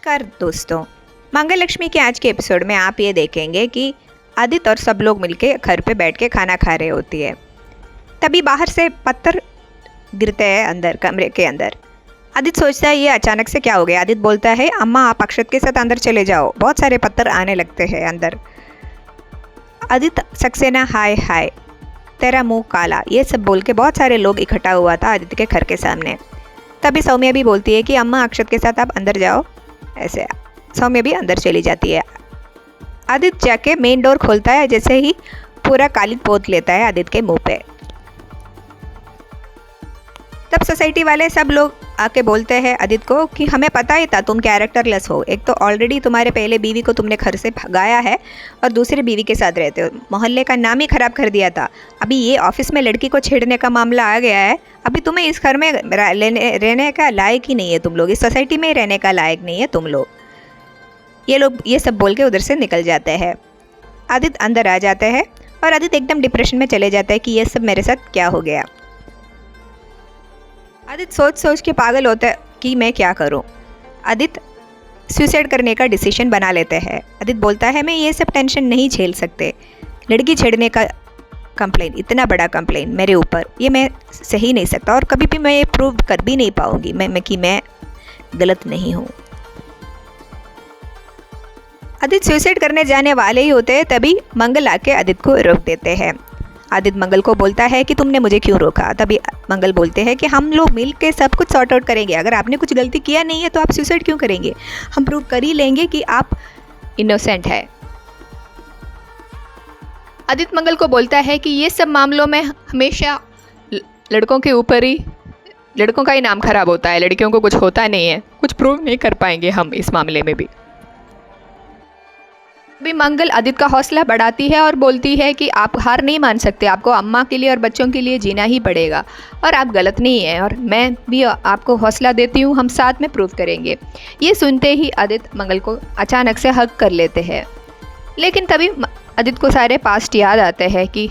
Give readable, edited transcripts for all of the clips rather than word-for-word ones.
नमस्कार दोस्तों, मंगल लक्ष्मी के आज के एपिसोड में आप ये देखेंगे कि आदित्य और सब लोग मिलके घर पे बैठ के खाना खा रहे होती है। तभी बाहर से पत्थर गिरते हैं अंदर कमरे के अंदर। आदित्य सोचता है ये अचानक से क्या हो गया। आदित्य बोलता है अम्मा आप अक्षत के साथ अंदर चले जाओ, बहुत सारे पत्थर आने लगते हैं अंदर। आदित्य सक्सेना हाय हाय तेरा मुंह काला ये सब बोल के बहुत सारे लोग इकट्ठा हुआ था आदित्य के घर के सामने। तभी सौम्या भी बोलती है कि अम्मा अक्षत के साथ आप अंदर जाओ। ऐसे सौम्या भी अंदर चली जाती है। आदित्य जाके मेन डोर खोलता है, जैसे ही पूरा कालिक पोत लेता है आदित्य के मुंह पे। तब सोसाइटी वाले सब लोग आके बोलते हैं आदित्य को कि हमें पता ही था तुम कैरेक्टरलेस हो। एक तो ऑलरेडी तुम्हारे पहले बीवी को तुमने घर से भगाया है और दूसरी बीवी के साथ रहते हो, मोहल्ले का नाम ही खराब कर दिया था। अभी ये ऑफिस में लड़की को छेड़ने का मामला आ गया है। अभी तुम्हें इस घर में रहने का लायक ही नहीं है, तुम लोग इस सोसाइटी में रहने का लायक नहीं है तुम लोग। ये सब बोल के उधर से निकल जाते हैं। आदित्य अंदर आ जाते हैं और आदित्य एकदम डिप्रेशन में चले जाता है कि ये सब मेरे साथ क्या हो गया। आदित्य सोच सोच के पागल होता है कि मैं क्या करूं। आदित्य सुसाइड करने का डिसीजन बना लेते हैं। आदित्य बोलता है मैं ये सब टेंशन नहीं झेल सकते, लड़की छेड़ने का कंप्लेन, इतना बड़ा कंप्लेन मेरे ऊपर, ये मैं सही नहीं सकता और कभी भी मैं ये प्रूव कर भी नहीं पाऊंगी कि मैं गलत नहीं हूँ। आदित्य सुसाइड करने जाने वाले ही होते हैं, तभी मंगल आके आदित्य को रोक देते हैं। आदित्य मंगल को बोलता है कि तुमने मुझे क्यों रोका। तभी मंगल बोलते हैं कि हम लोग मिल के सब कुछ सॉर्ट आउट करेंगे, अगर आपने कुछ गलती किया नहीं है तो आप सुसाइड क्यों करेंगे, हम प्रूव कर ही लेंगे कि आप इनोसेंट है। आदित्य मंगल को बोलता है कि ये सब मामलों में हमेशा लड़कों के ऊपर ही, लड़कों का ही नाम खराब होता है, लड़कियों को कुछ होता नहीं है, कुछ प्रूव नहीं कर पाएंगे हम इस मामले में भी। अभी मंगल आदित्य का हौसला बढ़ाती है और बोलती है कि आप हार नहीं मान सकते, आपको अम्मा के लिए और बच्चों के लिए जीना ही पड़ेगा और आप गलत नहीं हैं और मैं भी आपको हौसला देती हूँ, हम साथ में प्रूव करेंगे। ये सुनते ही आदित्य मंगल को अचानक से हग कर लेते हैं। लेकिन तभी आदित्य को सारे पास्ट याद आते हैं कि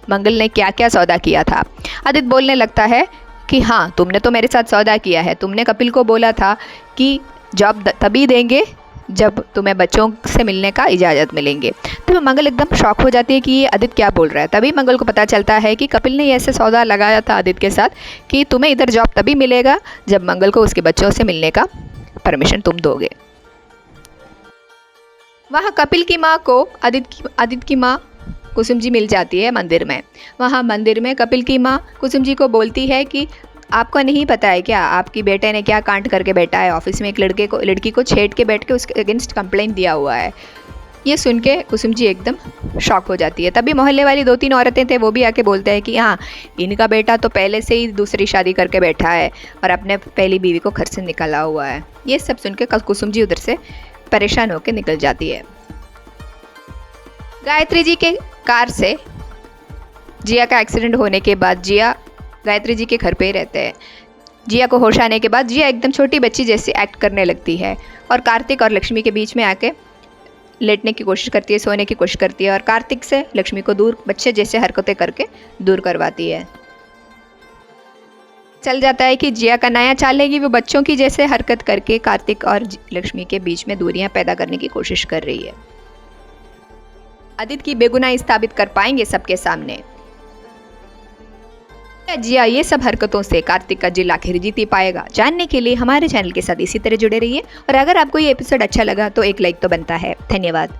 मंगल ने क्या क्या सौदा किया था। आदित्य बोलने लगता है कि हाँ तुमने तो मेरे साथ सौदा किया है, तुमने कपिल को बोला था कि जॉब तभी देंगे जब तुम्हें बच्चों से मिलने का इजाज़त मिलेंगे। तभी मंगल एकदम शॉक हो जाती है कि ये आदित्य क्या बोल रहा है। तभी मंगल को पता चलता है कि कपिल ने ऐसे सौदा लगाया था आदित्य के साथ कि तुम्हें इधर जॉब तभी मिलेगा जब मंगल को उसके बच्चों से मिलने का परमिशन तुम दोगे। वहाँ कपिल की माँ को आदित्य की माँ कुसुम जी मिल जाती है मंदिर में। वहाँ मंदिर में कपिल की माँ कुसुम जी को बोलती है कि आपको नहीं पता है क्या, आपकी बेटे ने क्या कांड करके बैठा है, ऑफिस में एक लड़की को छेड़ के बैठ के उसके अगेंस्ट कंप्लेंट दिया हुआ है। ये सुन के कुसुम जी एकदम शॉक हो जाती है। तभी मोहल्ले वाली 2-3 औरतें थे, वो भी आके बोलते हैं कि हाँ इनका बेटा तो पहले से ही दूसरी शादी करके बैठा है और अपने पहली बीवी को घर से निकाला हुआ है। ये सब सुन के कुसुम जी उधर से परेशान होकर निकल जाती है। गायत्री जी के कार से जिया का एक्सीडेंट होने के बाद जिया गायत्री जी के घर पे ही रहते हैं। जिया को होश आने के बाद जिया एकदम छोटी बच्ची जैसी एक्ट करने लगती है और कार्तिक और लक्ष्मी के बीच में आके लेटने की कोशिश करती है, सोने की कोशिश करती है और कार्तिक से लक्ष्मी को दूर बच्चे जैसे हरकतें करके दूर करवाती है। चल जाता है कि जिया का नया चाल है कि वो बच्चों की जैसे हरकत करके कार्तिक और लक्ष्मी के बीच में दूरियां पैदा करने की कोशिश कर रही है। आदित्य की बेगुनाही स्थापित कर पाएंगे सबके सामने। जिया ये सब हरकतों से कार्तिक का दिल आखिर जीत ही पाएगा। जानने के लिए हमारे चैनल के साथ इसी तरह जुड़े रहिए और अगर आपको ये एपिसोड अच्छा लगा तो एक लाइक तो बनता है। धन्यवाद।